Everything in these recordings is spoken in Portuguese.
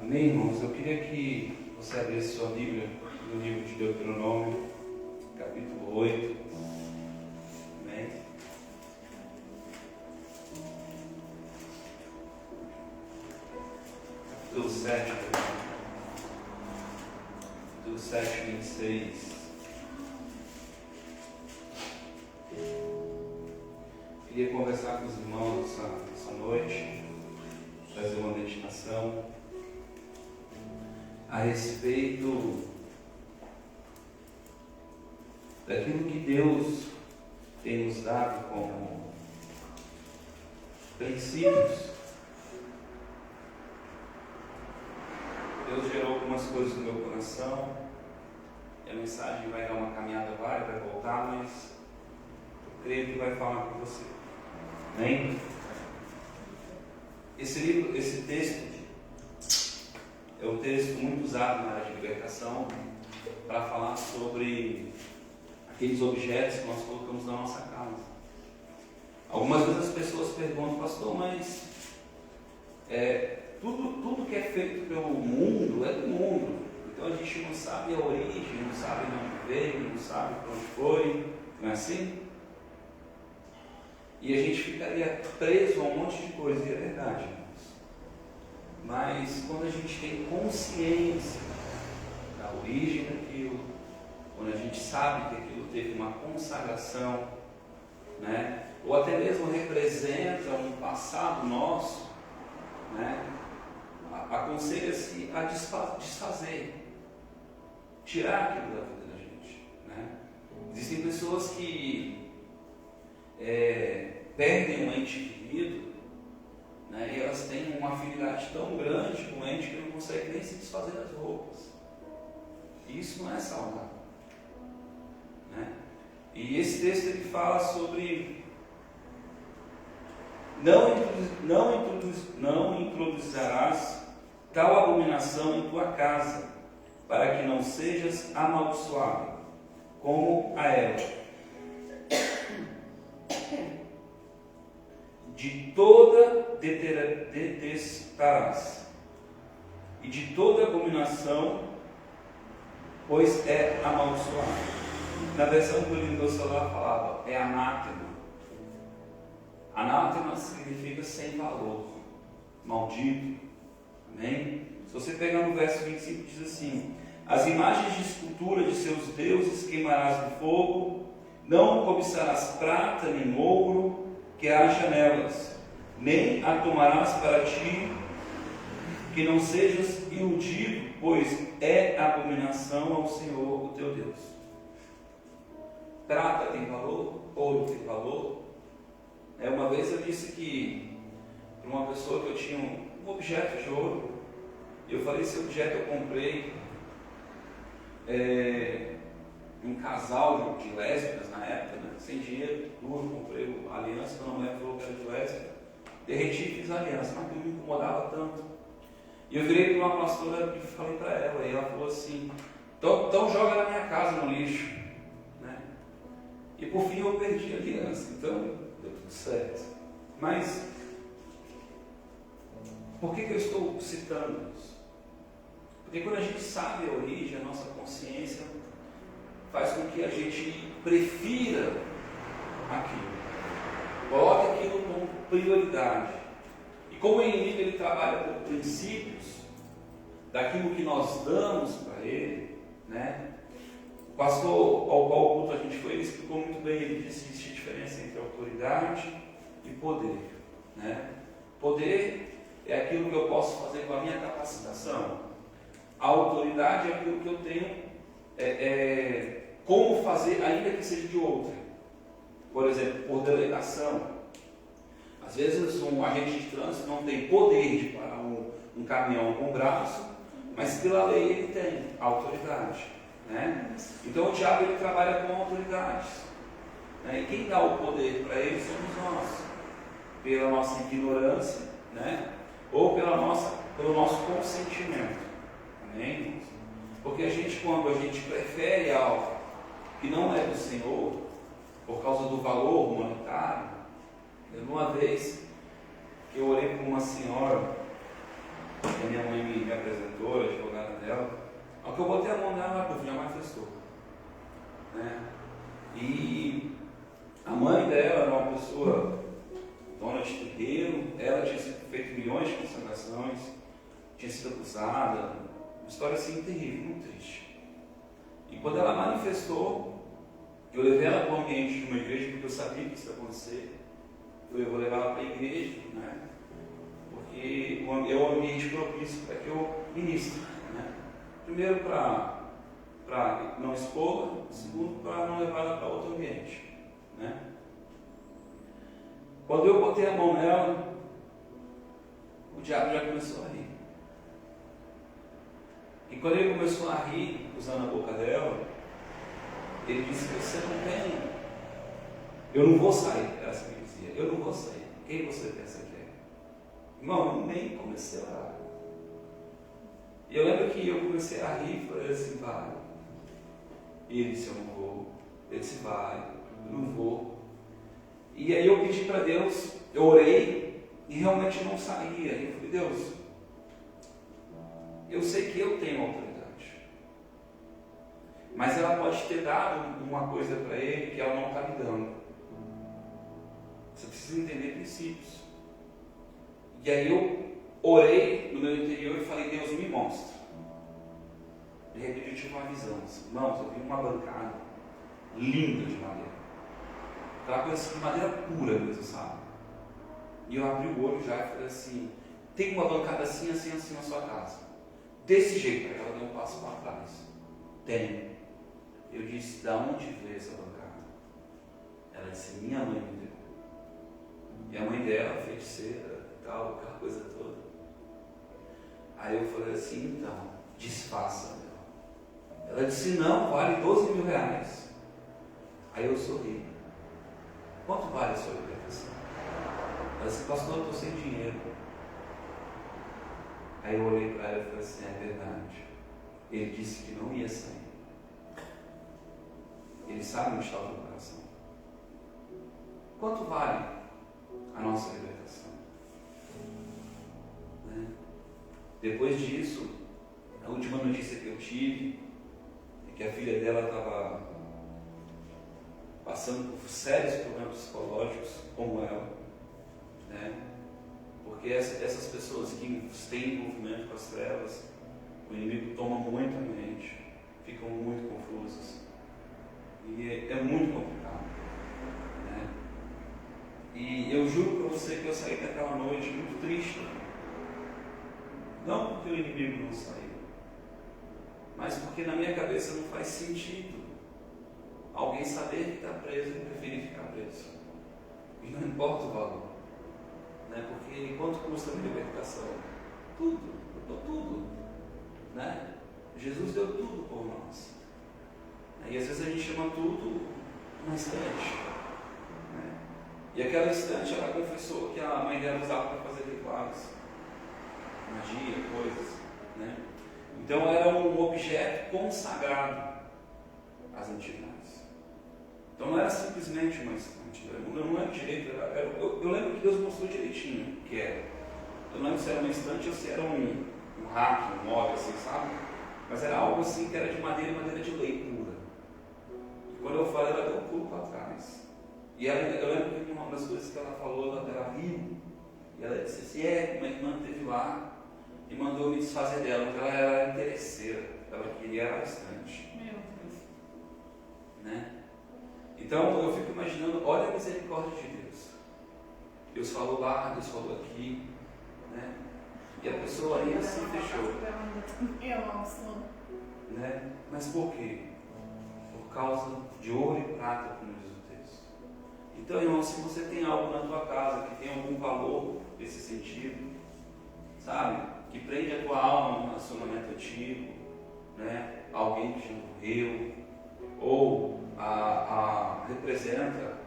Amém, irmãos? Eu queria que você abrisse sua Bíblia no livro de Deuteronômio, capítulo 8. Amém? Capítulo 7. Capítulo 7, 26. Queria conversar com os irmãos essa noite, fazer uma meditação a respeito daquilo que Deus tem nos dado como princípios. Deus gerou algumas coisas no meu coração, e a mensagem vai dar uma caminhada, vai voltar, mas eu creio que vai falar com você. Amém? Esse texto é um texto muito usado na área de libertação para falar sobre aqueles objetos que nós colocamos na nossa casa. Algumas vezes as pessoas perguntam, pastor, mas tudo que é feito pelo mundo é do mundo. Então a gente não sabe a origem, não sabe de onde veio, não sabe para onde foi, não é assim? E a gente ficaria preso a um monte de coisa, e é verdade. Mas quando a gente tem consciência da origem daquilo, quando a gente sabe que aquilo teve uma consagração, né? Ou até mesmo representa um passado nosso, né? Aconselha-se a desfazer, tirar aquilo da vida da gente, né? Existem pessoas que perdem um ente querido, né, e elas têm uma afinidade tão grande com o ente que não conseguem nem se desfazer das roupas. E isso não é saudável, né? E esse texto ele fala sobre não introduzirás tal abominação em tua casa, para que não sejas amaldiçoado, como a ela. De toda detestarás, e de toda abominação, pois é amaldiçoado. Na versão do livro do celular falava, é anátema. Anátema significa sem valor, maldito. Amém? Se você pegar no verso 25, diz assim: as imagens de escultura de seus deuses queimarás no fogo, não cobiçarás prata nem ouro que haja nelas, nem a tomarás para ti, que não sejas iludido, pois é abominação ao Senhor, o teu Deus. Prata tem valor, ouro tem valor. Uma vez eu disse que para uma pessoa que eu tinha um objeto de ouro, e eu falei, esse objeto eu comprei um casal de lésbicas na época, né? Sem dinheiro, duro, comprei a aliança, quando a mulher falou que era de lésbica, derreti e fiz a aliança, mas aquilo me incomodava tanto. E eu virei para uma pastora e falei para ela, e ela falou assim, então joga na minha casa no lixo, né? E por fim eu perdi a aliança, então deu tudo certo. Mas por que eu estou citando isso? Porque quando a gente sabe a origem, a nossa consciência faz com que a gente prefira aquilo, coloque aquilo como prioridade. E como o inimigo ele trabalha por princípios daquilo que nós damos para ele, né? O pastor ao qual culto a gente foi, ele explicou muito bem, ele disse que existe diferença entre autoridade e poder, né? Poder é aquilo que eu posso fazer com a minha capacitação. A autoridade é aquilo que eu tenho como fazer, ainda que seja de outra. Por exemplo, por delegação. Às vezes um agente de trânsito não tem poder de parar um caminhão com o braço, mas pela lei ele tem autoridade, né? Então o diabo ele trabalha com autoridades, né? E quem dá o poder para ele somos nós, pela nossa ignorância, né? Ou pelo nosso consentimento. Amém? Porque quando a gente prefere algo que não é do Senhor, por causa do valor humanitário. Uma vez que eu orei por uma senhora que a minha mãe me apresentou, a advogada dela. Ao que eu botei a mão nela, ela já manifestou. Né? E a mãe dela era uma pessoa dona de terreiro, ela tinha feito milhões de consagrações, tinha sido acusada, uma história assim terrível, muito triste. E quando ela manifestou, eu levei ela para o ambiente de uma igreja, porque eu sabia que isso ia acontecer. Eu vou levar ela para a igreja, né? Porque é o ambiente propício para que eu ministre. Né? Primeiro para não expô-la, segundo para não levar ela para outro ambiente. Né? Quando eu botei a mão nela, o diabo já começou a rir. E quando ele começou a rir, usando a boca dela, ele disse: você não tem, eu não vou sair. Era assim que ele dizia: eu não vou sair. Quem você pensa que é? Irmão, eu nem comecei a orar. E eu lembro que eu comecei a rir e falei assim: vai. E ele disse: eu não vou. Ele disse: vai, eu não vou. E aí eu pedi para Deus, eu orei e realmente não saía. E eu falei: Deus, eu sei que eu tenho autoridade, mas ela pode ter dado uma coisa para ele que ela não está me dando. Você precisa entender princípios. E aí eu orei no meu interior e falei: Deus, me mostra. De repente eu tive uma visão. Irmãos, eu vi uma bancada linda de madeira. Aquela coisa assim, de madeira pura mesmo, sabe? E eu abri o olho já e falei assim: tem uma bancada assim, assim, assim na sua casa. Desse jeito, para que ela dê um passo para trás. Tem. Eu disse: da onde veio essa bancada? Ela disse: minha mãe me deu. E a mãe dela, feiticeira e tal, aquela coisa toda. Aí eu falei assim: então, desfaça dela. Ela disse: não, vale 12 mil reais. Aí eu sorri. Quanto vale a sua libertação? Ela disse: pastor, eu estou sem dinheiro. Aí eu olhei para ela e falei assim: é verdade. Ele disse que não ia sair. Ele sabe onde está o teu coração. Quanto vale a nossa libertação? Né? Depois disso, a última notícia que eu tive é que a filha dela estava passando por sérios problemas psicológicos, como ela, né? Porque essas pessoas que têm envolvimento com as trevas, o inimigo toma muito a mente, ficam muito confusas, e é muito complicado, né? E eu juro para você que eu saí daquela noite muito triste, não porque o inimigo não saiu, mas porque na minha cabeça não faz sentido alguém saber que está preso e preferir ficar preso. E não importa o valor. Né? Porque quanto custa a minha libertação? Tudo. Eu dou tudo. Né? Jesus deu tudo por nós. E às vezes a gente chama tudo uma estante. Né? E aquela estante, ela confessou que a mãe dela usava para fazer rituais. Magia, coisas. Né? Então era um objeto consagrado às entidades. Então não era simplesmente uma estante, eu não lembro direito, eu lembro que Deus mostrou direitinho o que era. Eu não lembro se era uma estante ou se era um rack, um móvel assim, sabe? Mas era algo assim que era de madeira e madeira de leitura. E quando eu falei, ela deu um pulo para trás. E ela, eu lembro que uma das coisas que ela falou, ela riu. E ela disse assim: uma irmã esteve lá e mandou me desfazer dela, porque ela era interesseira, ela queria a estante. Meu Deus. Né? Então eu fico imaginando, olha a misericórdia de Deus. Deus falou lá, Deus falou aqui, né? E a pessoa ainda assim fechou. Né? Mas por quê? Por causa de ouro e prata, como diz o texto. Então, irmão, se você tem algo na tua casa que tem algum valor nesse sentido, sabe? Que prende a tua alma num relacionamento antigo, né? Alguém que já morreu, ou representa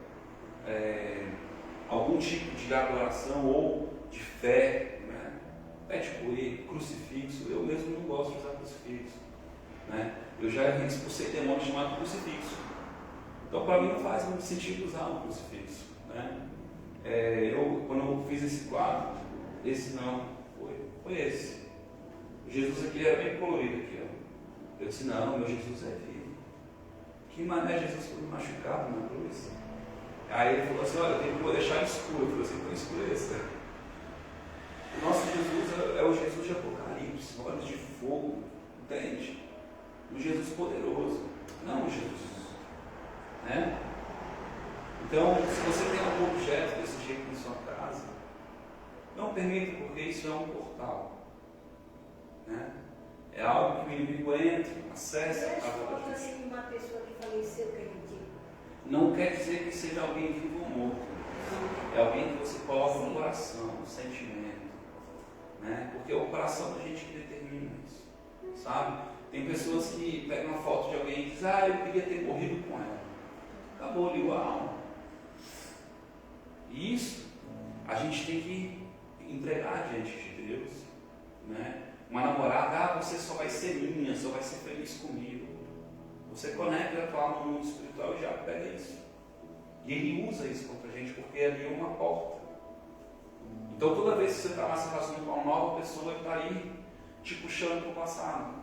algum tipo de adoração ou de fé, né? Tipo crucifixo. Eu mesmo não gosto de usar crucifixo, né? Eu já expulsei demônio chamado crucifixo. Então para mim não faz muito sentido usar um crucifixo, né? Quando eu fiz esse quadro, esse não foi esse. O Jesus aqui era bem colorido aqui, ó. Eu disse, não, meu Jesus é vivo. Que mané Jesus foi machucado na cruz. Aí ele falou assim, olha, eu tenho que deixar escuro. Eu falei assim, então escureça. O nosso Jesus é o Jesus de Apocalipse, olhos de fogo, entende? Um Jesus poderoso, não um Jesus, né? Então, se você tem algum objeto desse jeito em sua casa, não permita, porque isso é um portal, né? É algo que o inimigo entra, acessa a voz de Deus. Uma pessoa que faleceu, que a gente... Não quer dizer que seja alguém vivo ou morto. É alguém que você coloca no coração, no sentimento, né? Porque é o coração da gente que determina isso, sabe? Tem pessoas que pegam uma foto de alguém e dizem, eu queria ter morrido com ela. Acabou, ligou a alma. E isso a gente tem que entregar diante de Deus, né? Uma namorada, você só vai ser minha, só vai ser feliz comigo. Você conecta a tua alma no mundo espiritual e já pega isso. E ele usa isso contra a gente porque ali é uma porta. Então toda vez que você está se relacionando com uma nova pessoa, ele está ali te puxando para o passado.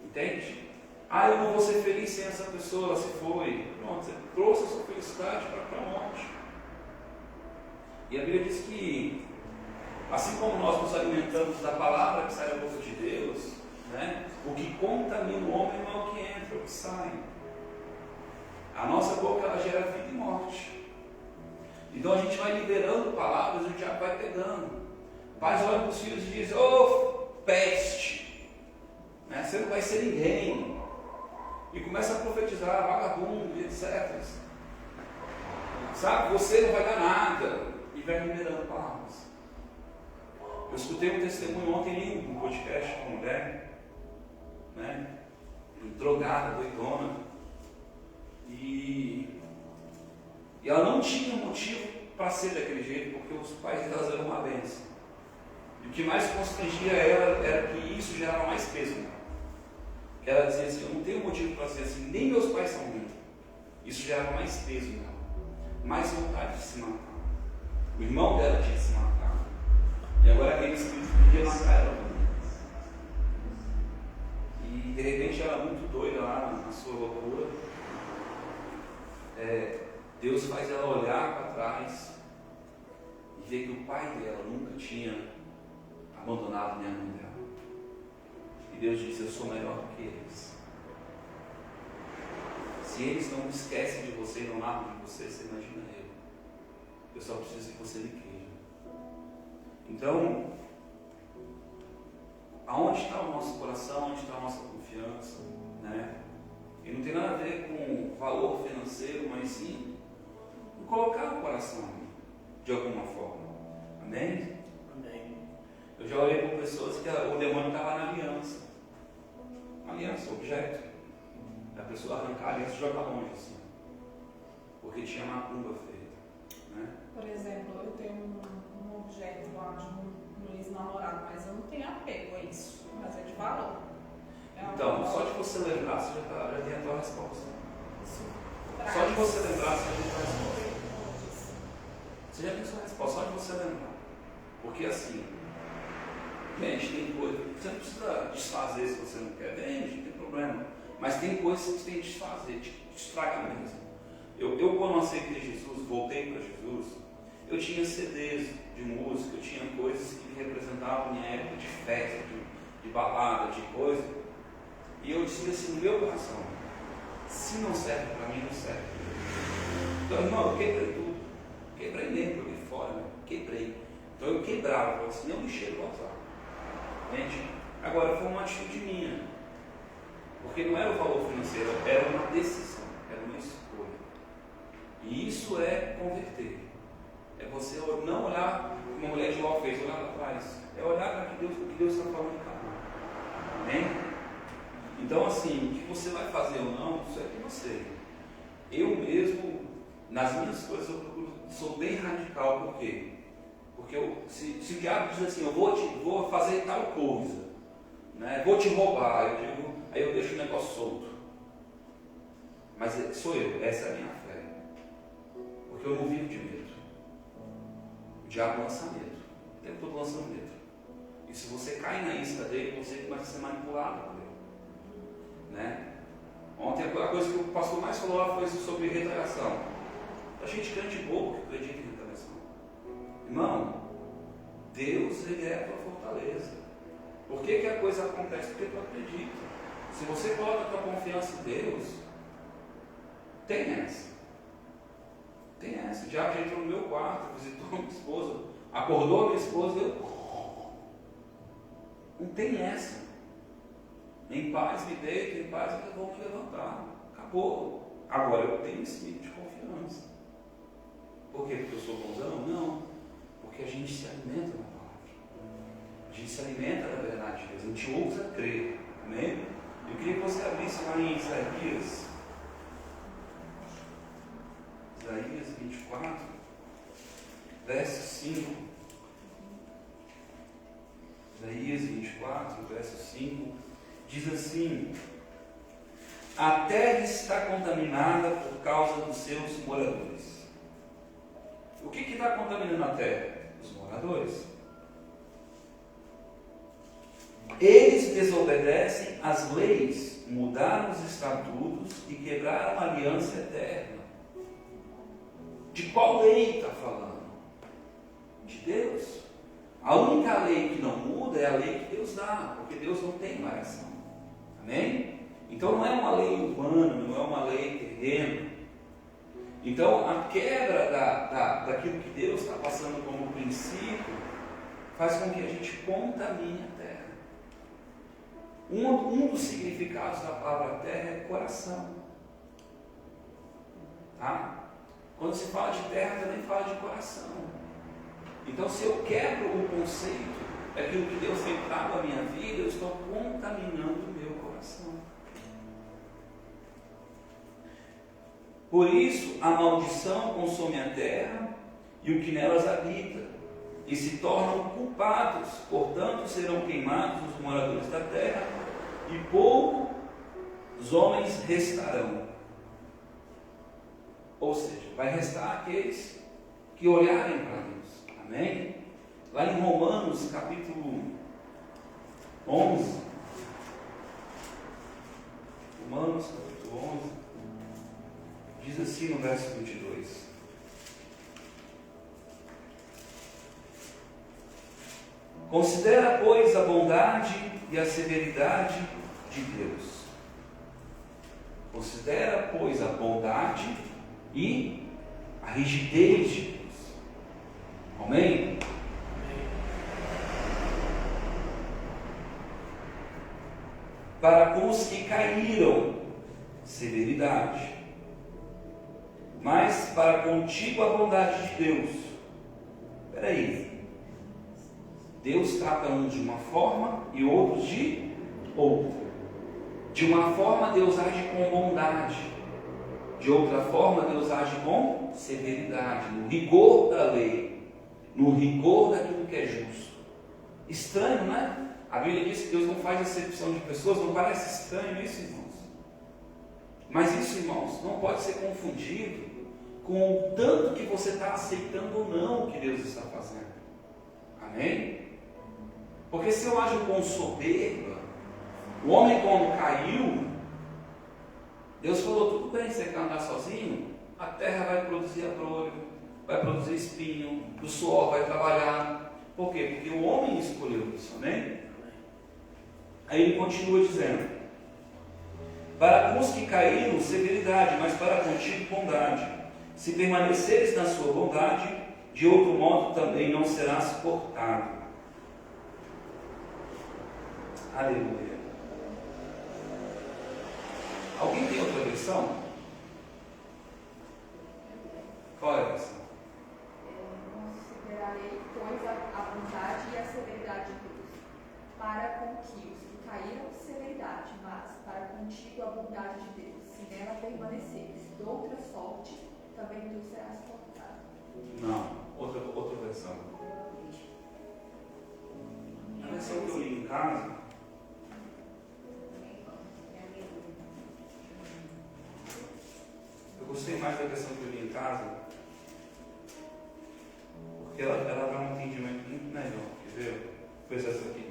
Entende? Eu não vou ser feliz sem essa pessoa, ela se foi. Pronto, você trouxe a sua felicidade para onde? E a Bíblia diz que, assim como nós nos alimentamos da palavra que sai da boca de Deus, né, o que contamina o homem não é o que entra, é o que sai. A nossa boca, ela gera vida e morte. Então a gente vai liberando palavras e o diabo vai pegando. Pais olham para os filhos e dizem, peste, né, você não vai ser ninguém. E começa a profetizar, vagabundo, etc. Sabe, você não vai dar nada. E vai liberando palavras. Eu escutei um testemunho ontem em um podcast com uma mulher, né, drogada, doidona, e ela não tinha motivo para ser daquele jeito, porque os pais delas eram uma bênção. E o que mais constrangia ela era que isso gerava mais peso nela. Ela dizia assim, eu não tenho motivo para ser assim, nem meus pais são ruins. Isso gerava mais peso nela, mais vontade de se matar. O irmão dela tinha se matado. E agora aquele espírito podia matar ela. E de repente ela muito doida lá na sua loucura. Deus faz ela olhar para trás e ver que o pai dela nunca tinha abandonado nem a mãe dela. E Deus diz, eu sou melhor do que eles. Se eles não esquecem de você e não largam de você, você imagina ele. Eu só preciso que você me queira. Então, aonde está o nosso coração, onde está a nossa confiança, né? E não tem nada a ver com valor financeiro, mas sim com colocar o coração de alguma forma. Amém? Amém. Eu já olhei por pessoas que o demônio estava na aliança. Aliança, objeto. A pessoa arrancar a aliança e jogar longe assim. Porque tinha macumba feita, né? Por exemplo, eu tenho um objeto lá de um ex-namorado, mas eu não tenho apego a isso, mas é de valor. Então, só de você lembrar, você já tem a tua resposta. Isso Só de você lembrar, você já tem a tua resposta. Você já tem a sua resposta, só de você lembrar. Porque assim, gente, tem coisa, você não precisa desfazer se você não quer, vende, não tem problema. Mas tem coisas que você tem que desfazer, te estragar mesmo. Eu quando aceitei Jesus, voltei para Jesus, eu tinha CDs de música, eu tinha coisas que me representavam minha época de festa, de balada, de coisa. E eu disse assim no meu coração, se não serve para mim, não serve. Então, irmão, eu quebrei tudo. Quebrei dentro, joguei fora, né? Quebrei. Então eu quebrava, falava assim, não lixei o WhatsApp. Entende? Agora foi uma atitude minha. Porque não era o valor financeiro, era uma decisão, era uma escolha. E isso é converter. É você não olhar como uma mulher de Jó fez, olhar para trás. É olhar para o que Deus está falando em cada um. Amém? Então assim, o que você vai fazer ou não, isso é com você. Eu mesmo, nas minhas coisas, eu sou bem radical. Por quê? Porque se o diabo diz assim, eu vou fazer tal coisa, né? Vou te roubar, aí eu deixo o negócio solto. Mas sou eu, essa é a minha fé. Porque eu não vivo de medo. O diabo lança medo. O tempo todo lançando medo. E se você cai na isca dele, você começa a ser manipulado por ele. Né? Ontem a coisa que o pastor mais falou lá foi sobre retaliação. A gente crente bobo que acredita em retaliação. Irmão, Deus, Ele é a tua fortaleza. Por que a coisa acontece? Porque tu acredita. Se você coloca a tua confiança em Deus, tem essa. Tem essa. O diabo já entrou no meu quarto, visitou a minha esposa, acordou a minha esposa e eu... Não tem essa. Em paz me deito, em paz eu vou me levantar. Acabou. Agora eu tenho esse nível de confiança. Por quê? Porque eu sou bonzão? Não. Porque a gente se alimenta da palavra. A gente se alimenta da verdade de Deus. A gente ousa crer. Amém? Eu queria que você abrisse lá em Isaías 24, verso 5. Isaías 24, verso 5, diz assim: a terra está contaminada por causa dos seus moradores. O que está contaminando a terra? Os moradores. Eles desobedecem às leis, mudaram os estatutos e quebraram a aliança eterna. De qual lei está falando? De Deus. A única lei que não muda é a lei que Deus dá, porque Deus não tem variação. Amém? Então não é uma lei humana, não é uma lei terrena. Então a quebra daquilo que Deus está passando como princípio faz com que a gente contamine a terra. Um dos significados da palavra terra é coração. Tá? Quando se fala de terra, também fala de coração. Então, se eu quebro o conceito daquilo que Deus tem trago à minha vida, eu estou contaminando o meu coração. Por isso, a maldição consome a terra e o que nelas habita, e se tornam culpados. Portanto, serão queimados os moradores da terra, e poucos homens restarão. Ou seja, vai restar aqueles que olharem para Deus. Amém? Lá em Romanos, capítulo 11. Romanos, capítulo 11. Diz assim no verso 22. Considera, pois, a bondade e a severidade de Deus. Considera, pois, a bondade e a rigidez de Deus. Amém? Para com os que caíram, severidade. Mas para contigo a bondade de Deus. Espera aí. Deus trata uns de uma forma e outros de outra. De uma forma Deus age com bondade. De outra forma Deus age com severidade, no rigor da lei, no rigor daquilo que é justo. Estranho, né? A Bíblia diz que Deus não faz acepção de pessoas. Não parece estranho isso, irmãos? Mas isso, irmãos, não pode ser confundido com o tanto que você está aceitando ou não o que Deus está fazendo. Amém? Porque se eu ajo com soberba, o homem quando caiu, Deus falou, tudo bem, você quer andar sozinho? A terra vai produzir abrolho, vai produzir espinho, o suor vai trabalhar. Por quê? Porque o homem escolheu isso, amém? Aí ele continua dizendo, para os que caíram, severidade, mas para contigo bondade. Se permaneceres na sua bondade, de outro modo também não serás cortado. Aleluia. Alguém tem outra versão? Qual é a versão? Considerarei, pois, a bondade e a severidade de Deus. Para com que os que caíram, severidade, mas para contigo a bondade de Deus. Se nela permaneceres, de outra sorte, também tu serás cortado. Não, outra versão. A versão que eu li em casa. Eu gostei mais da versão que eu li em casa, porque ela dá um entendimento muito melhor. Quer ver? Vou ver essa aqui.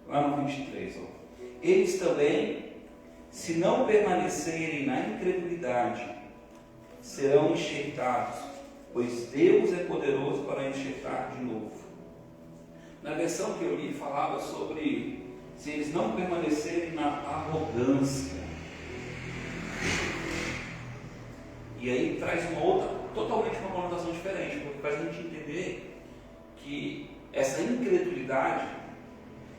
Lá no 23, ó. Eles também, se não permanecerem na incredulidade, serão enxertados, pois Deus é poderoso para enxertar de novo. Na versão que eu li, falava sobre se eles não permanecerem na arrogância. E aí traz uma outra, totalmente uma conotação diferente, porque faz a gente entender que essa incredulidade,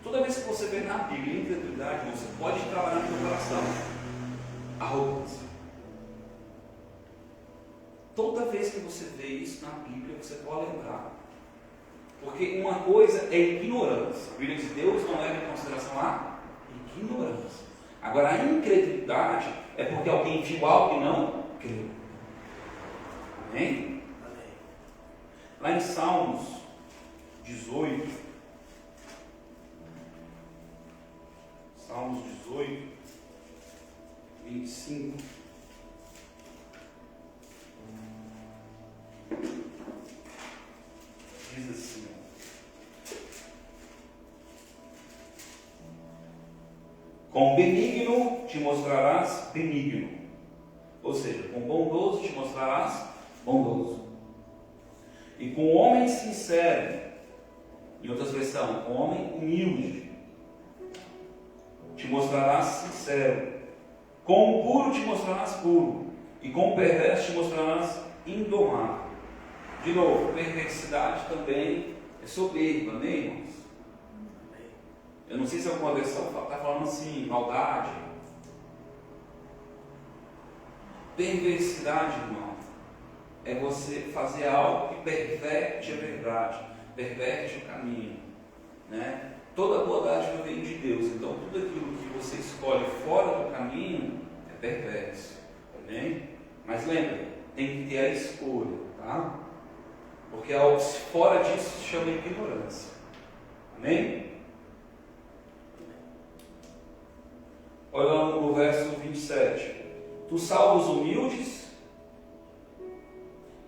toda vez que você vê na Bíblia incredulidade, você pode trabalhar no seu coração. Arrogância. Toda vez que você vê isso na Bíblia, você pode lembrar. Porque uma coisa é ignorância. A Bíblia diz: Deus não leva em consideração a ignorância. Agora, a incredulidade é porque alguém viu algo e não creu. Amém? Amém. Lá em Salmos 18, Salmos 18, 25. Diz assim: com benigno te mostrarás benigno, ou seja, com bondoso te mostrarás bondoso, e com homem sincero, em outras versões, com homem humilde te mostrarás sincero, com o puro te mostrarás puro, e com o perverso te mostrarás indomável. De novo, perversidade também é soberba, amém, irmãos? Eu não sei se alguma versão está falando assim, maldade. Perversidade, irmão, é você fazer algo que perverte a verdade, perverte o caminho, né? Toda boa dádiva vem de Deus, então tudo aquilo que você escolhe fora do caminho é perverso, amém? Mas lembra, tem que ter a escolha, tá? Porque algo fora disso se chama ignorância, amém? Olha no verso 27. Tu salvas os humildes,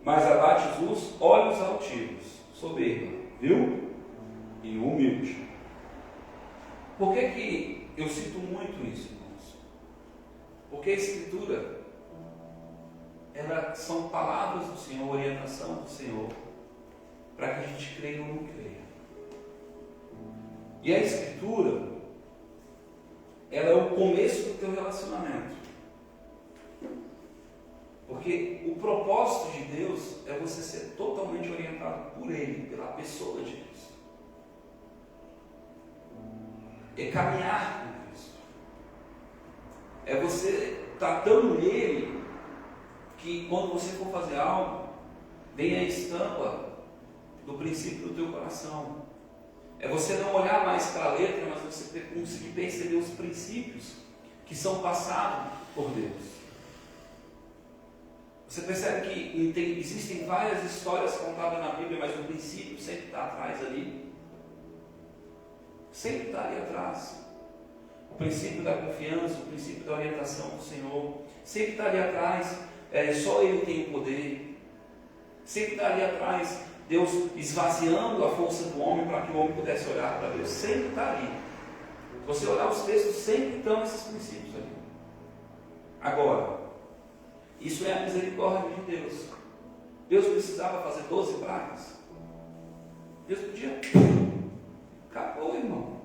mas abates os olhos altivos. Soberba, viu? E humilde. Por que eu cito muito isso, irmãos? Porque a Escritura, são palavras do Senhor, orientação do Senhor, para que a gente creia ou não creia. E a Escritura, ela é o começo do teu relacionamento. Porque o propósito de Deus é você ser totalmente orientado por Ele, pela pessoa de Cristo. É caminhar com Cristo. É você tratando nele, que quando você for fazer algo, venha a estampa do princípio do teu coração. É você não olhar mais para a letra, mas você conseguir perceber os princípios que são passados por Deus. Você percebe que existem várias histórias contadas na Bíblia, mas o princípio sempre está atrás ali. Sempre está ali atrás. O princípio da confiança, o princípio da orientação do Senhor, sempre está ali atrás. Só Ele tem o poder. Sempre está ali atrás. Deus esvaziando a força do homem para que o homem pudesse olhar para Deus. Sempre está ali. Se você olhar os textos, sempre estão esses princípios ali. Agora, isso é a misericórdia de Deus. Deus precisava fazer 12 pragas? Deus podia. Acabou, irmão.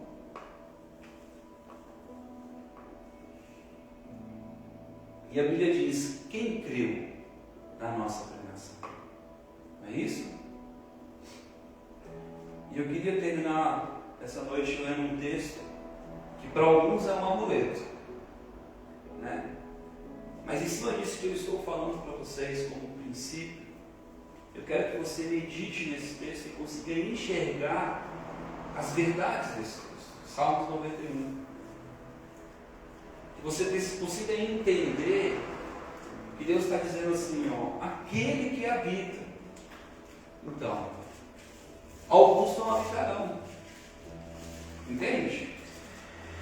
E a Bíblia diz: quem creu na nossa pregação? Não é isso? E eu queria terminar essa noite lendo um texto que para alguns é um amuleto, né? Mas em cima disso que eu estou falando para vocês como princípio, eu quero que você medite nesse texto e consiga enxergar as verdades desse texto. Salmos 91. Que você consiga entender que Deus está dizendo assim, ó, aquele que habita. Então, alguns não habitarão. Entende?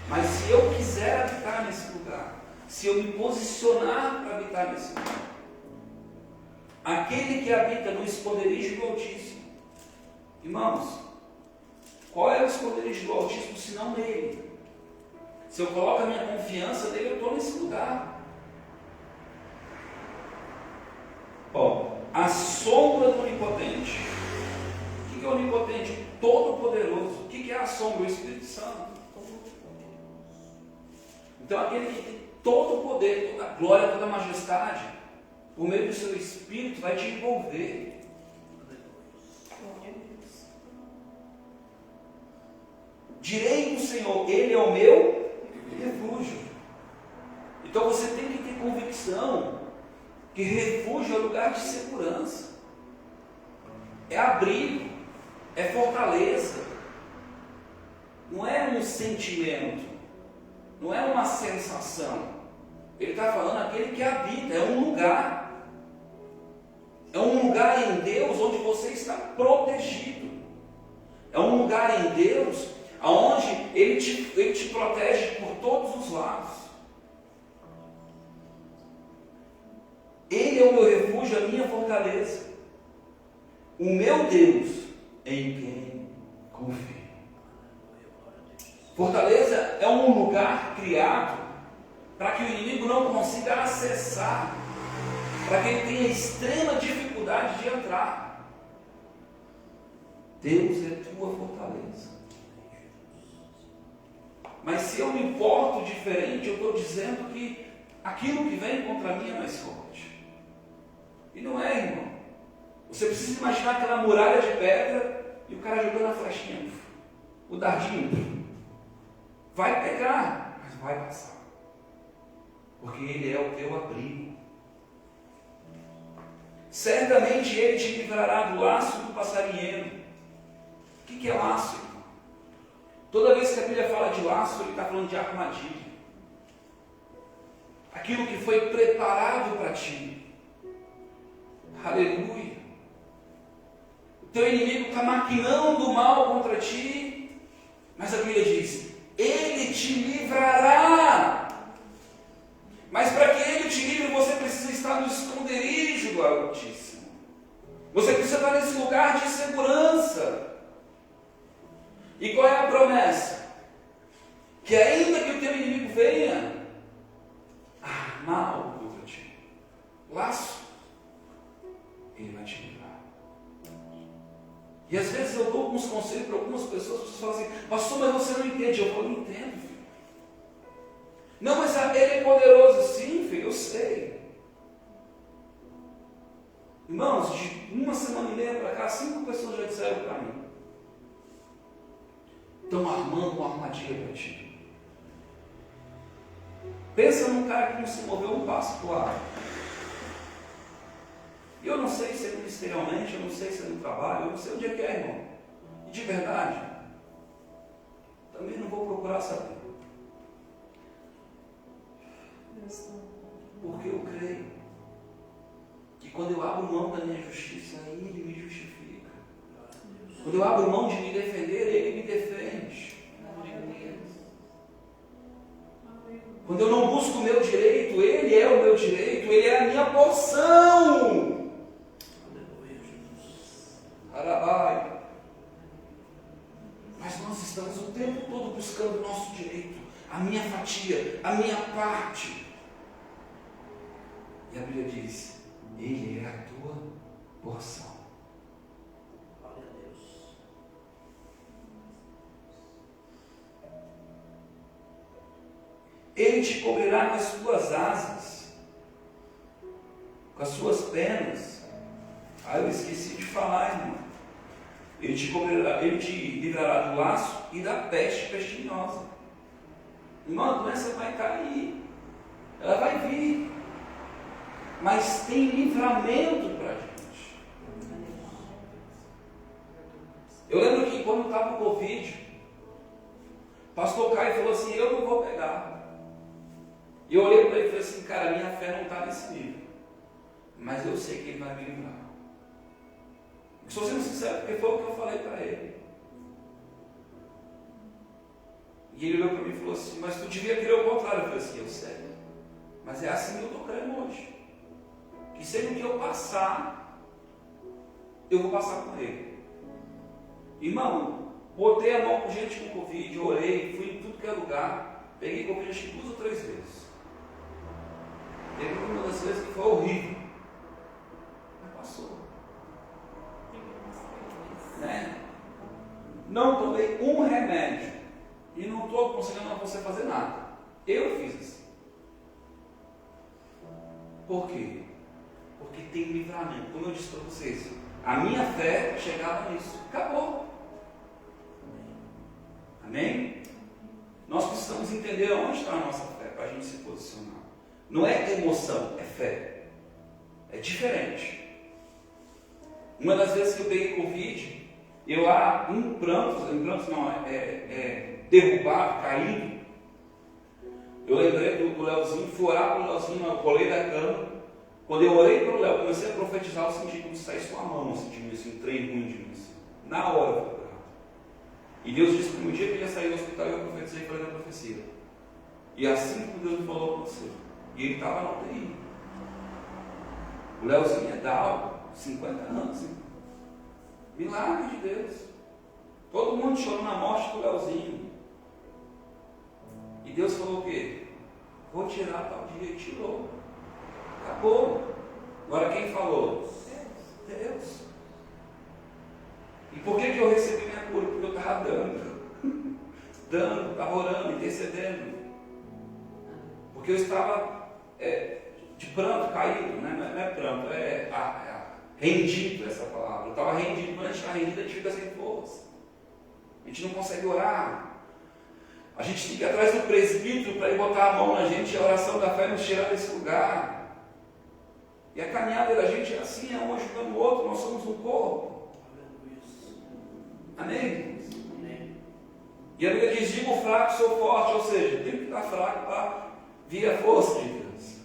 Mas se eu quiser habitar nesse lugar, se eu me posicionar para habitar nesse lugar, aquele que habita no esconderijo do Altíssimo, irmãos, qual é o esconderijo do Altíssimo se não nele? Se eu coloco a minha confiança nele, eu estou nesse lugar. Ó, a sombra do Onipotente. O que é o Onipotente? Todo-Poderoso. O que é a sombra? O Espírito Santo. Então aquele que tem todo o poder, toda a glória, toda a majestade, por meio do seu Espírito, vai te envolver. Direi do Senhor, Ele é o meu refúgio. Então você tem que ter convicção que refúgio é lugar de segurança, é abrigo, é fortaleza, não é um sentimento, não é uma sensação. Ele está falando aquele que habita, é um lugar em Deus onde você está protegido, é um lugar em Deus onde Ele te protege por todos os lados. Ele é o meu refúgio, a minha fortaleza, o meu Deus em quem confio. Fortaleza é um lugar criado para que o inimigo não consiga acessar, para que ele tenha extrema dificuldade de entrar. Deus é tua fortaleza. Mas se eu me porto diferente, eu estou dizendo que aquilo que vem contra mim é mais forte. E não é, irmão. Você precisa imaginar aquela muralha de pedra e o cara jogando a flechinha, o dardinho. Vai pegar, mas vai passar. Porque Ele é o teu abrigo. Certamente Ele te livrará do laço do passarinheiro. O que é laço, irmão? Toda vez que a Bíblia fala de laço, Ele está falando de armadilha. Aquilo que foi preparado para ti. Aleluia. O teu inimigo está maquinando mal contra ti, mas a Bíblia diz, Ele te livrará. Mas para que Ele te livre, você precisa estar no esconderijo do Altíssimo. Você precisa estar nesse lugar de segurança. E qual é a promessa? Que ainda que o teu inimigo venha armar algo contra ti, laço, Ele vai te livrar. E às vezes eu dou alguns conselhos para algumas pessoas, as pessoas falam assim, pastor, mas você não entende. Eu falo, não entendo, filho. Não, mas Ele é poderoso. Sim, filho, eu sei. Irmãos, de uma semana e meia para cá, 5 pessoas já disseram para mim, estão armando uma armadilha para ti. Pensa num cara que não se moveu um passo para o lado. E eu não sei se é ministerialmente, eu não sei se é no trabalho, eu não sei onde é que é, irmão. E de verdade, também não vou procurar saber. Porque eu creio que quando eu abro mão da minha justiça, Ele me justifica. Quando eu abro mão de me defender, Ele me defende. Quando eu não busco o meu direito, Ele é o meu direito, Ele é a minha porção. Arabai. Mas nós estamos o tempo todo buscando o nosso direito, a minha fatia, a minha parte. E a Bíblia diz, Ele é a tua porção. Glória a Deus. Ele te cobrirá com as tuas asas, com as suas penas. Eu esqueci de falar, irmão. Ele te cobrirá, Ele te livrará do laço e da peste pestinhosa. Irmão, a doença vai cair, ela vai vir, mas tem livramento para a gente. Eu lembro que quando estava o Covid, Pastor Caio falou assim, eu não vou pegar. E eu olhei para ele e falei assim, cara, minha fé não está nesse nível. Mas eu sei que ele vai me livrar. Estou sendo sincero, porque foi o que eu falei para ele. E ele olhou para mim e falou assim, mas tu devia querer o contrário. Eu falei assim, eu sei. Mas é assim que eu estou crendo hoje. Que sempre que eu passar, eu vou passar com ele. Irmão, botei a mão com gente com Covid, orei, fui em tudo que é lugar, peguei Covid acho que 2 ou 3 vezes. Teve uma das vezes que foi horrível. Mas passou. Né? Não tomei um remédio. E não estou aconselhando a você fazer nada. Eu fiz assim. Por quê? Porque tem livramento. Como eu disse para vocês, a minha fé chegava nisso. Acabou. Amém? Nós precisamos entender onde está a nossa fé para a gente se posicionar. Não é emoção, é fé. É diferente. Uma das vezes que eu peguei Covid, eu lá em prantos não, derrubado, caído. Eu lembrei do Leozinho, fui orar para o Leozinho, eu colei da cama. Quando eu orei para o Léo, comecei a profetizar, eu senti como se saísse uma mão, assim, de mim, assim, um trem ruim de mim. Assim. Na hora eu fui curado. E Deus disse que no dia que eu ia sair do hospital, eu profetizei e falei da profecia. E assim como Deus me falou para você. E ele estava na UTI. O Leozinho é Down, 50 anos. Hein? Milagre de Deus. Todo mundo chorou na morte do Leozinho. E Deus falou o quê? Vou tirar tal dia. E tirou. Acabou. Agora quem falou? Deus. E por que eu recebi minha cura? Porque eu estava dando, estava orando, intercedendo. Porque eu estava de pranto, caído, né? Não é pranto, rendido essa palavra. Eu estava rendido, quando a gente está rendido, a gente fica sem força. A gente não consegue orar. A gente tem que ir atrás do presbítero para ir botar a mão na gente e a oração da fé nos tirar desse lugar. E a caminhada da gente é assim, é um ajudando o outro, nós somos um corpo. Amém? Amém. E a Bíblia diz, digo fraco, sou forte, ou seja, tem que estar fraco para vir a força de Deus.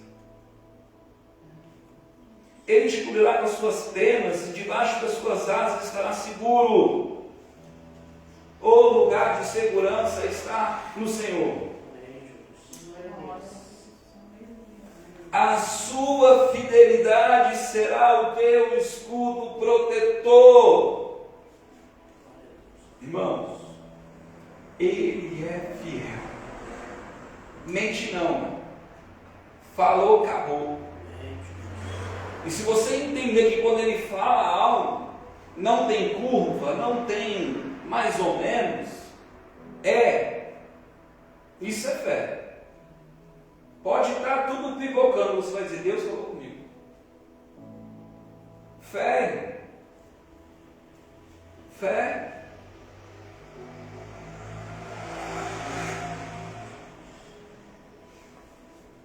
Ele te cobrirá com as suas penas, e debaixo das suas asas estará seguro. O lugar de segurança está no Senhor. A sua fidelidade será o teu escudo protetor. Irmãos, Ele é fiel. Mente não. Falou, acabou. E se você entender que quando Ele fala algo, não tem curva, não tem mais ou menos, isso é fé. Pode estar tudo pipocando, você vai dizer, Deus falou comigo. Fé. Fé.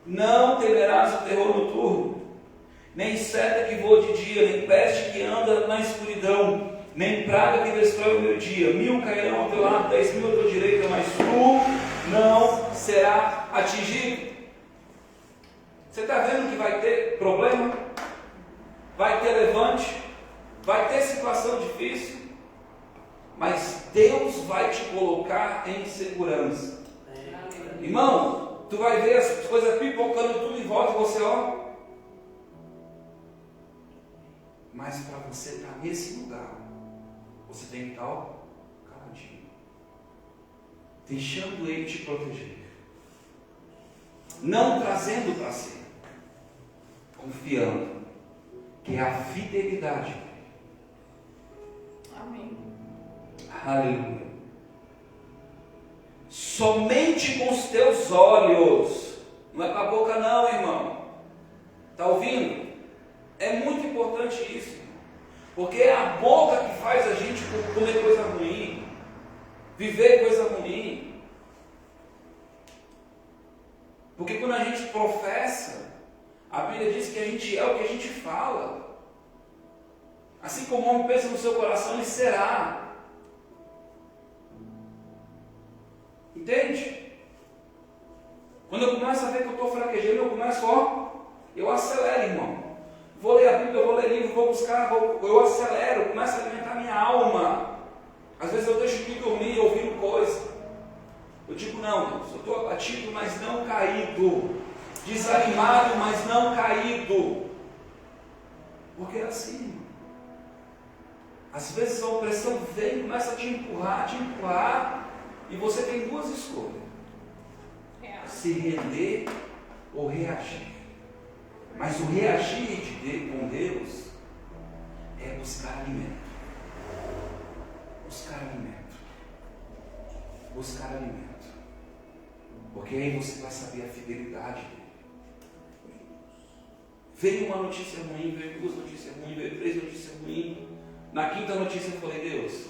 Não temerás o terror noturno, nem seta que voa de dia, nem peste que anda na escuridão, nem praga que destrói o meio-dia. 1000 cairão ao teu lado, 10.000 à tua direita, mas tu não será atingido. Você está vendo que vai ter problema? Vai ter levante? Vai ter situação difícil? Mas Deus vai te colocar em segurança. Irmão, tu vai ver as coisas pipocando tudo em volta e você, ó. Mas para você estar nesse lugar, você tem que estar, ó, caladinho. Deixando Ele te proteger. Não trazendo para si. Confiando que é a fidelidade. Amém. Aleluia. Somente com os teus olhos. Não é com a boca não, irmão. Está ouvindo? É muito importante isso. Porque é a boca que faz a gente comer coisa ruim. Viver coisa ruim. Porque quando a gente professa, a Bíblia diz que a gente é o que a gente fala. Assim como o homem pensa no seu coração, ele será. Entende? Quando eu começo a ver que eu estou fraquejando, eu acelero, irmão. Vou ler a Bíblia, eu vou ler livro, vou buscar, eu acelero, começo a alimentar minha alma. Às vezes eu deixo de dormir ouvindo coisa. Eu digo, não, Deus, eu estou abatido, mas não caído. Desanimado, mas não caído. Porque é assim, irmão. Às vezes a opressão vem e começa a te empurrar, e você tem duas escolhas: se render ou reagir. Mas o reagir com Deus é buscar alimento. Buscar alimento. Buscar alimento. Porque aí você vai saber a fidelidade dele. Veio uma notícia ruim, veio duas notícias ruins, veio três notícias ruins. Na quinta notícia eu falei, Deus,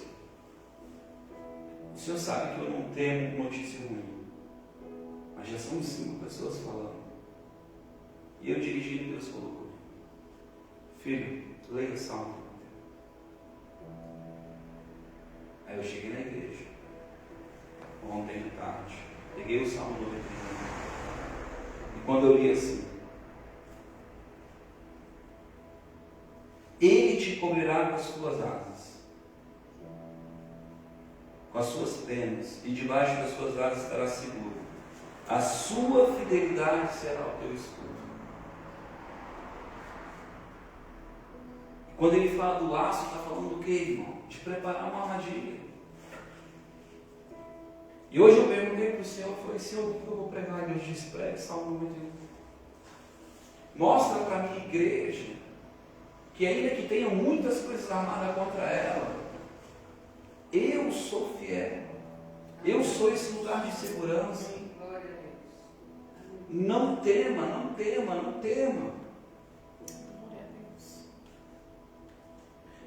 o Senhor sabe que eu não temo notícia ruim. Mas já são 5 pessoas falando. E eu dirigindo, Deus falou comigo: filho, leia Salmo. Aí eu cheguei na igreja, ontem à tarde, peguei o Salmo 91. E quando eu li assim: Ele te cobrirá com as suas asas, com as suas penas, e debaixo das suas asas estará seguro. A sua fidelidade será o teu escudo. Quando ele fala do laço, está falando do que, irmão? De preparar uma armadilha. E hoje eu perguntei para o Senhor, eu falei, Senhor, o que eu vou pregar? Deus disse, pregue Salmo 91. Mostra para a minha igreja que ainda que tenha muitas coisas armadas contra ela, eu sou fiel. Eu sou esse lugar de segurança. Não tema, não tema, não tema.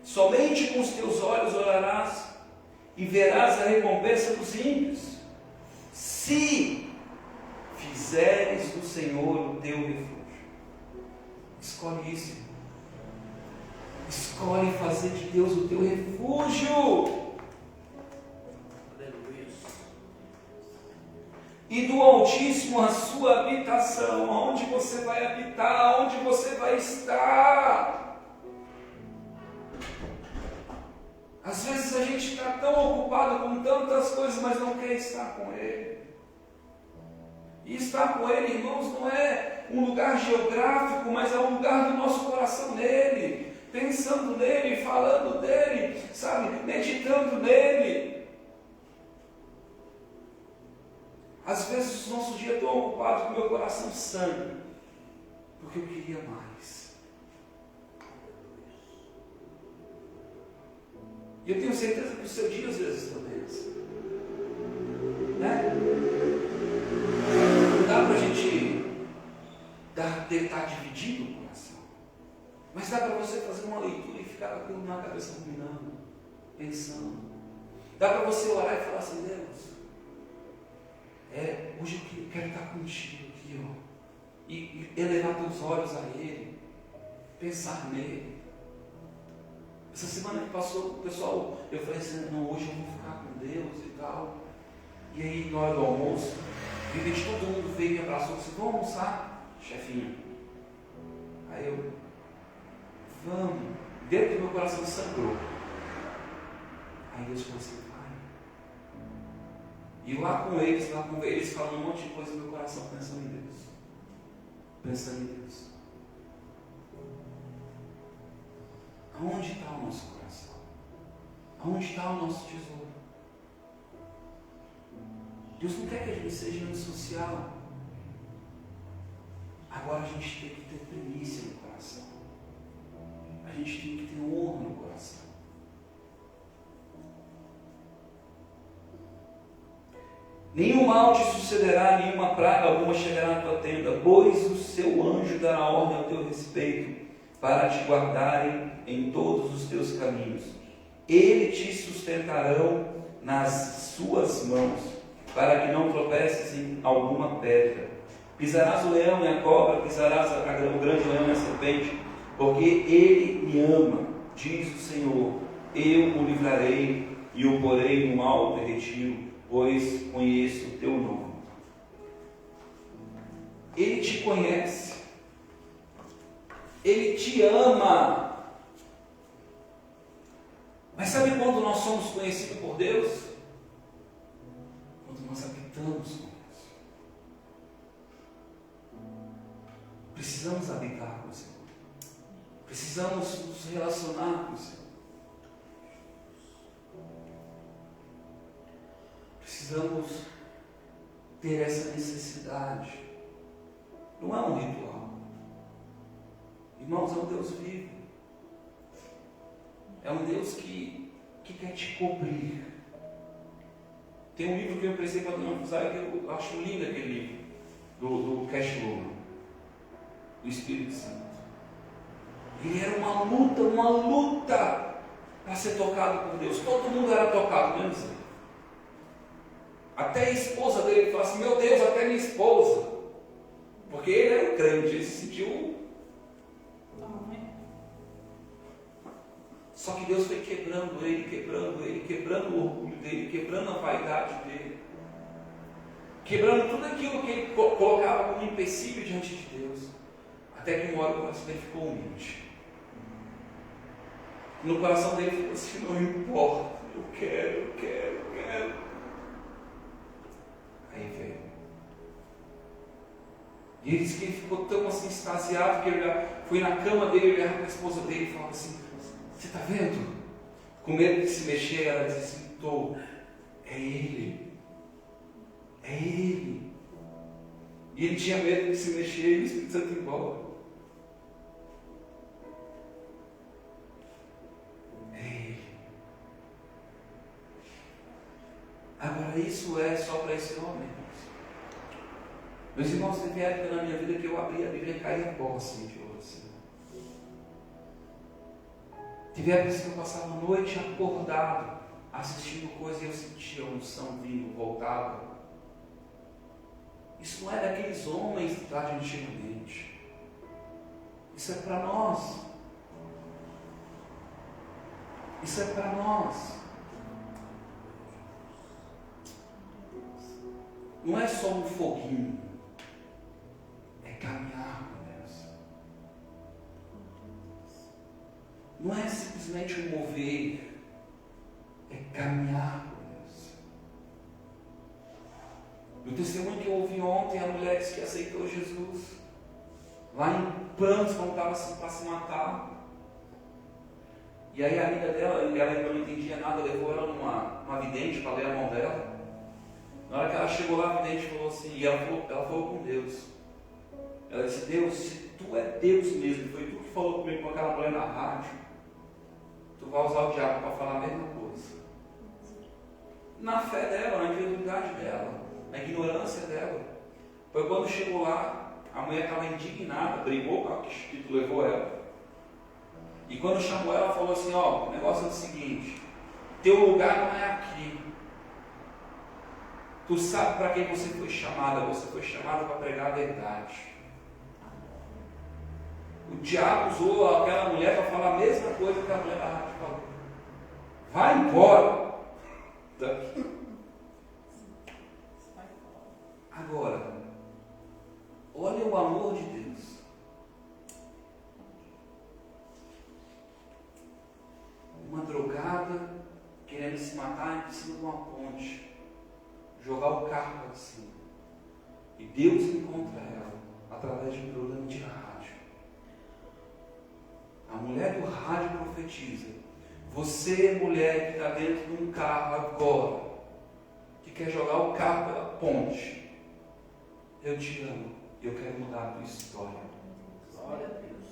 Somente com os teus olhos orarás e verás a recompensa dos ímpios, se fizeres do Senhor o teu refúgio. Escolhe isso. Escolhe fazer de Deus o teu refúgio. E do Altíssimo a sua habitação. Onde você vai habitar, onde você vai estar. Às vezes a gente está tão ocupado com tantas coisas, mas não quer estar com Ele. E estar com Ele, irmãos, não é um lugar geográfico, mas é um lugar do nosso coração nele, pensando nele, falando dele, sabe, meditando nele. Às vezes o nosso dia é tão ocupado que o meu coração sangra, porque eu queria mais. E eu tenho certeza que o seu dia às vezes também é assim. Né? Não dá para a gente estar dividindo o coração. Mas dá para você fazer uma leitura e ficar com aquilo na cabeça ruminando, pensando. Dá para você orar e falar assim, Deus, hoje eu quero estar contigo aqui, ó. E elevar teus olhos a Ele, pensar nele. Essa semana que passou, o pessoal, eu falei assim, não, hoje eu vou ficar com Deus e tal. E aí, na hora do almoço, de repente todo mundo veio e me abraçou e disse, vamos almoçar, chefinho? Aí eu, vamos. Dentro do meu coração sangrou. Aí Deus falou assim, vai. E lá com eles falando um monte de coisa no meu coração, pensando em Deus. Pensando em Deus. Aonde está o nosso coração? Aonde está o nosso tesouro? Deus não quer que a gente seja antissocial. Agora a gente tem que ter primícia no coração. A gente tem que ter honra no coração. Nenhum mal te sucederá, nenhuma praga alguma chegará à tua tenda, pois o seu anjo dará ordem ao teu respeito, para te guardarem em todos os teus caminhos. Ele te sustentarão nas suas mãos, para que não tropeces em alguma pedra. Pisarás o leão e a cobra, pisarás o grande leão e a serpente, porque ele me ama, diz o Senhor. Eu o livrarei e o porei no alto retiro, pois conheço o teu nome. Ele te conhece. Ele te ama. Mas sabe quando nós somos conhecidos por Deus? Quando nós habitamos com Deus. Precisamos habitar com o Senhor. Precisamos nos relacionar com o Senhor. Precisamos ter essa necessidade. Não é um ritual. Irmãos, é um Deus vivo. É um Deus que quer te cobrir. Tem um livro que eu emprestei para a dona Fusai que eu acho lindo, aquele livro, do Cash Luma, do Espírito Santo. Ele era uma luta para ser tocado por Deus. Todo mundo era tocado, menos ele. Até a esposa dele falou assim: meu Deus, até minha esposa. Porque ele era um crente, ele se sentiu. Só que Deus foi quebrando ele, quebrando o orgulho dele, quebrando a vaidade dele, quebrando tudo aquilo que ele colocava como empecilho diante de Deus, até que uma hora o coração dele ficou humilde. No coração dele ficou assim: não importa, eu quero. Aí veio. E ele disse que ele ficou tão assim extasiado que ele foi na cama dele, olhava para a esposa dele e falava assim: você está vendo? Com medo de se mexer, ela disse assim: estou. É Ele. É Ele. E ele tinha medo de se mexer e o Espírito Santo ia embora. É Ele. Agora, isso é só para esse homem. Meus irmãos, teve época na minha vida que eu abria a Bíblia e caía posse de oração. Teve épocas que eu passava a noite acordado, assistindo coisas e eu sentia a unção vindo, voltava. Isso não é daqueles homens lá de antigamente. Isso é para nós. Isso é para nós. Não é só um foguinho. É caminhar com Deus. Não é simplesmente um mover. É caminhar com Deus. No testemunho que eu ouvi ontem, a mulher disse que aceitou Jesus. Lá em prantos, quando estava assim para se matar. E aí a amiga dela, ela não entendia nada, levou ela numa vidente para ler a mão dela. Na hora que ela chegou lá, a vidente falou assim, e ela falou com Deus. Ela disse: Deus, se tu é Deus mesmo, foi tu que falou comigo com aquela mulher na rádio, tu vai usar o diabo para falar a mesma coisa. Na fé dela, na incredulidade dela, na ignorância dela. Foi quando chegou lá, a mulher estava indignada, brigou com a que tu levou ela. E quando chamou ela, falou assim: ó, o negócio é o seguinte, teu lugar não é aqui. Tu sabe para quem você foi chamada para pregar a verdade. O diabo usou aquela mulher para falar a mesma coisa que a mulher da rádio falou. Vai embora daqui. Agora, olha o amor de Deus. Uma drogada querendo se matar em cima de uma ponte, jogar o carro para cima. E Deus encontra ela através de um programa de rádio. A mulher do rádio profetiza: você, mulher que está dentro de um carro agora, que quer jogar o carro pela ponte, eu te amo, eu quero mudar a tua história. Glória a Deus.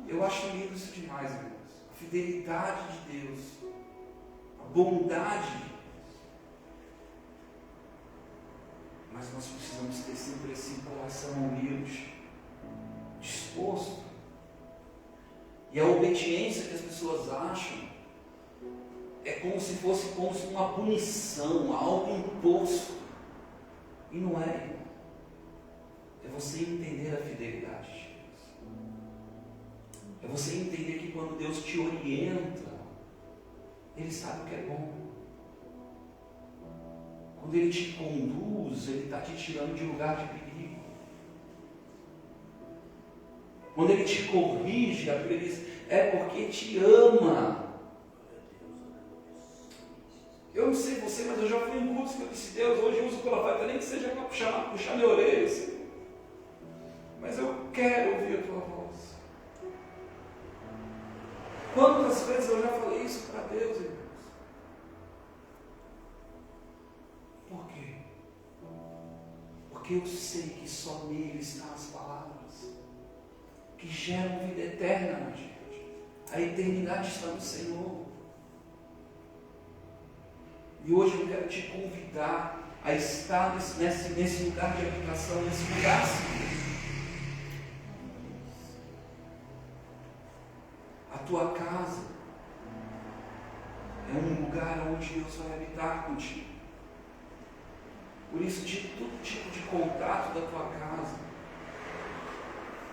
Eu acho lindo isso demais, irmãos. A fidelidade de Deus, a bondade de Deus. Mas nós precisamos ter sempre esse coração humilde, disposto. E a obediência que as pessoas acham é como se fosse uma punição, algo imposto. E não é, irmão. É você entender a fidelidade de Deus. É você entender que quando Deus te orienta, Ele sabe o que é bom. Quando Ele te conduz, Ele está te tirando de lugar de perigo. Quando Ele te corrige, a Bíblia diz, é porque te ama. Eu não sei você, mas eu já fui em curso que eu disse, Deus, hoje eu uso palavrão, nem que seja para puxar minha orelha, assim. Mas eu quero ouvir a tua voz. Quantas vezes eu já falei isso para Deus, irmãos? Por quê? Porque eu sei que só nele estão as palavras que geram vida eterna na gente. A eternidade está no Senhor. E hoje eu quero te convidar a estar nesse lugar de habitação, nesse lugar seguro. A tua casa é um lugar onde Deus vai habitar contigo. Por isso, todo tipo de contato da tua casa.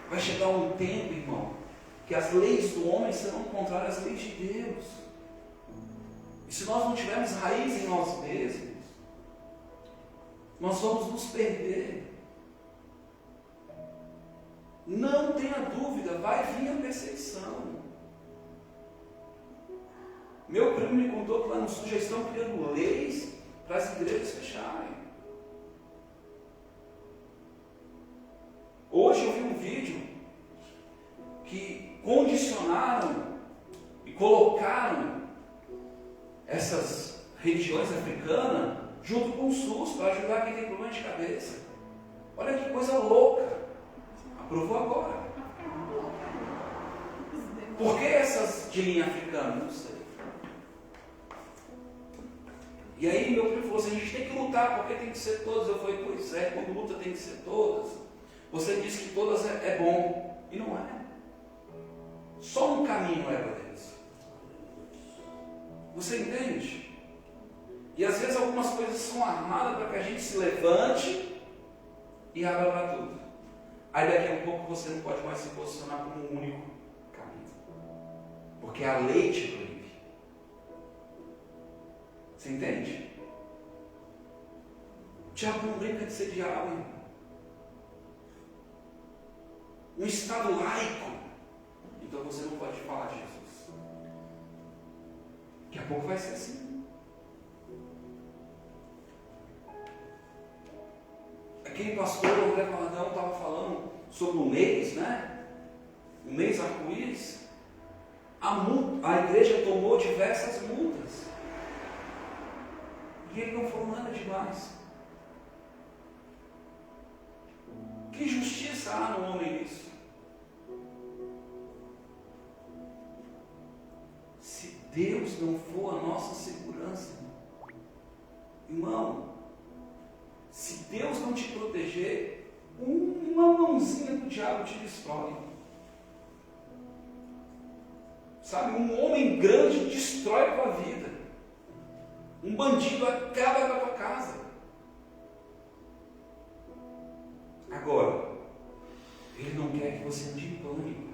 Vai chegar um tempo, irmão, que as leis do homem serão contrárias às leis de Deus. E se nós não tivermos raiz em nós mesmos, nós vamos nos perder. Não tenha dúvida, vai vir a perseguição. Meu primo me contou que lá no sul já estão criando leis para as igrejas fecharem. Hoje eu vi um vídeo que condicionaram e colocaram essas religiões africanas junto com o SUS para ajudar quem tem problema de cabeça. Olha que coisa louca. Aprovou agora. Por que essas de linha africana? Não sei. E aí meu primo falou assim, a gente tem que lutar, porque tem que ser todas. Eu falei, pois é, quando luta tem que ser todas. Você disse que todas é bom. E não é. Só um caminho é para Deus. Você entende? E às vezes algumas coisas são armadas para que a gente se levante e abra para tudo. Aí daqui a pouco você não pode mais se posicionar como um único caminho. Porque a lei te proíbe. Você entende? O diabo não brinca de ser diabo, irmão. Um estado laico. Então você não pode falar de Jesus. Daqui a pouco vai ser assim. Aquele pastor André Valadão estava falando sobre o mês, né? O mês arco-íris. A igreja tomou diversas multas. E ele não falou nada demais. Que justiça há no homem nisso? Se Deus não for a nossa segurança, irmão, se Deus não te proteger, uma mãozinha do diabo te destrói. Sabe, um homem grande destrói a tua vida. Um bandido acaba com a tua casa. Agora, ele não quer que você ande em pânico.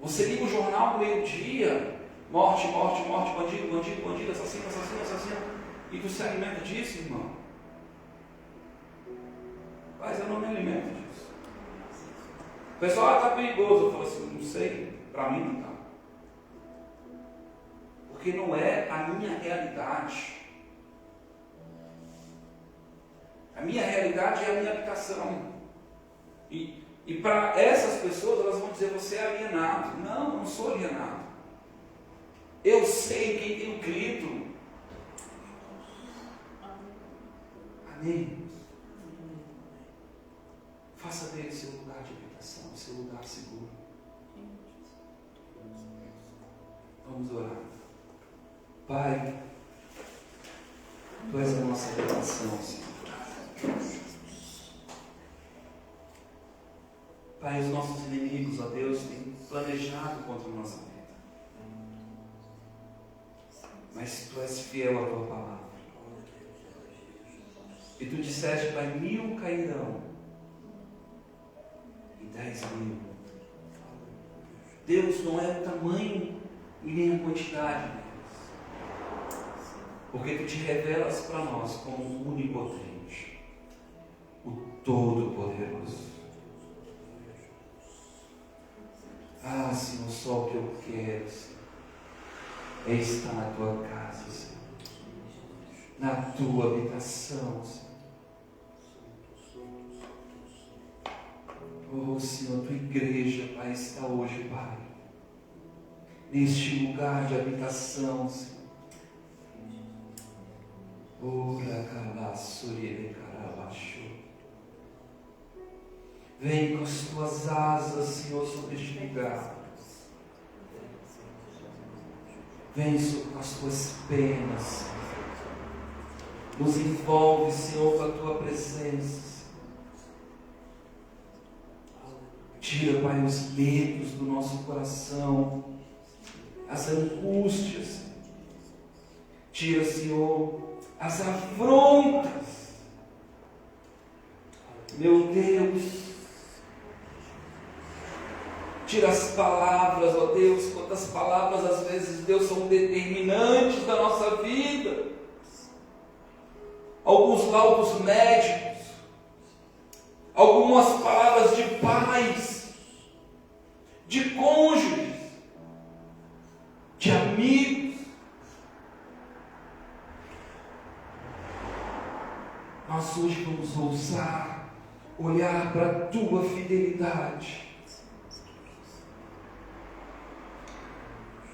Você liga o jornal no meio-dia, morte, morte, morte, bandido, bandido, bandido, assassino, assassino, assassino, e tu se alimenta disso, irmão? Mas eu não me alimento disso. O pessoal, está perigoso. Eu falo assim, não sei, para mim não está. Porque não é a minha realidade. A minha realidade é a minha habitação. E para essas pessoas, elas vão dizer, você é alienado. Não, eu não sou alienado. Eu sei quem tem crido. Amém. Faça dele seu lugar de habitação, seu lugar seguro. Vamos orar. Pai, Tu és a nossa habitação, Senhor. Pai, os nossos inimigos, ó Deus, têm planejado contra a nossa vida. Mas Tu és fiel à Tua palavra. E Tu disseste, Pai, 1000 cairão e 10.000. Deus não é o tamanho e nem a quantidade deles. porque Tu te revelas para nós como o onipotente, o Todo-Poderoso. Ah, Senhor, só o que eu quero, Senhor, é estar na Tua casa, Senhor, na Tua habitação, Senhor. Oh, Senhor, Tua igreja, Pai, está hoje, Pai, neste lugar de habitação, Senhor. Ora, calaçuri, carabaixo. Vem com as Tuas asas, Senhor, sobre este lugar. Vem com as Tuas penas, Senhor. Nos envolve, Senhor, com a Tua presença. Tira, Pai, os medos do nosso coração, as angústias. Tira, Senhor, as afrontas. Meu Deus, tira as palavras, ó Deus, quantas palavras às vezes, Deus, são determinantes da nossa vida. Alguns laudos médicos, algumas palavras de pais, de cônjuges, de amigos. Nós hoje vamos ousar olhar para a Tua fidelidade.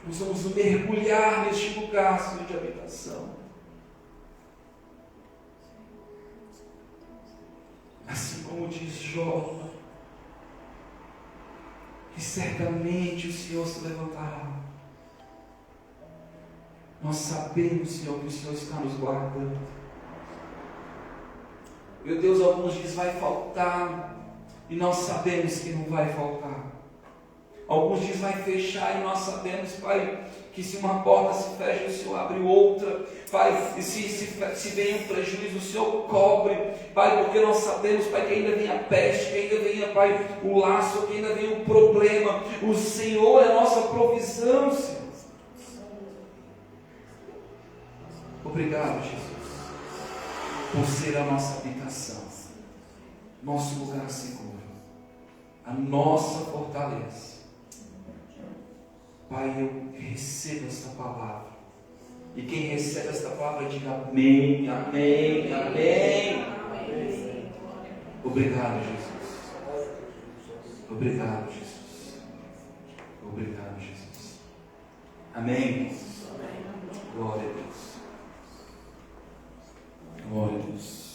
Nós vamos mergulhar neste lugar, Senhor, de habitação. Assim como diz Jó, que certamente o Senhor se levantará. Nós sabemos, Senhor, que o Senhor está nos guardando. Meu Deus, alguns dias vai faltar, e nós sabemos que não vai faltar. Alguns dias vai fechar, e nós sabemos, Pai, que se uma porta se fecha, o Senhor abre outra. Pai, e se vem um prejuízo, o Senhor cobre. Pai, porque nós sabemos, Pai, que ainda vem a peste, que ainda vem, Pai, o laço, que ainda vem o problema. O Senhor é a nossa provisão, Senhor. Obrigado, Jesus, por ser a nossa habitação, nosso lugar seguro, a nossa fortaleza. Pai, eu recebo esta palavra. E quem recebe esta palavra, diga amém, amém, amém. Amém. Obrigado, Jesus. Obrigado, Jesus. Obrigado, Jesus. Amém. Glória a Deus. Glória a Deus.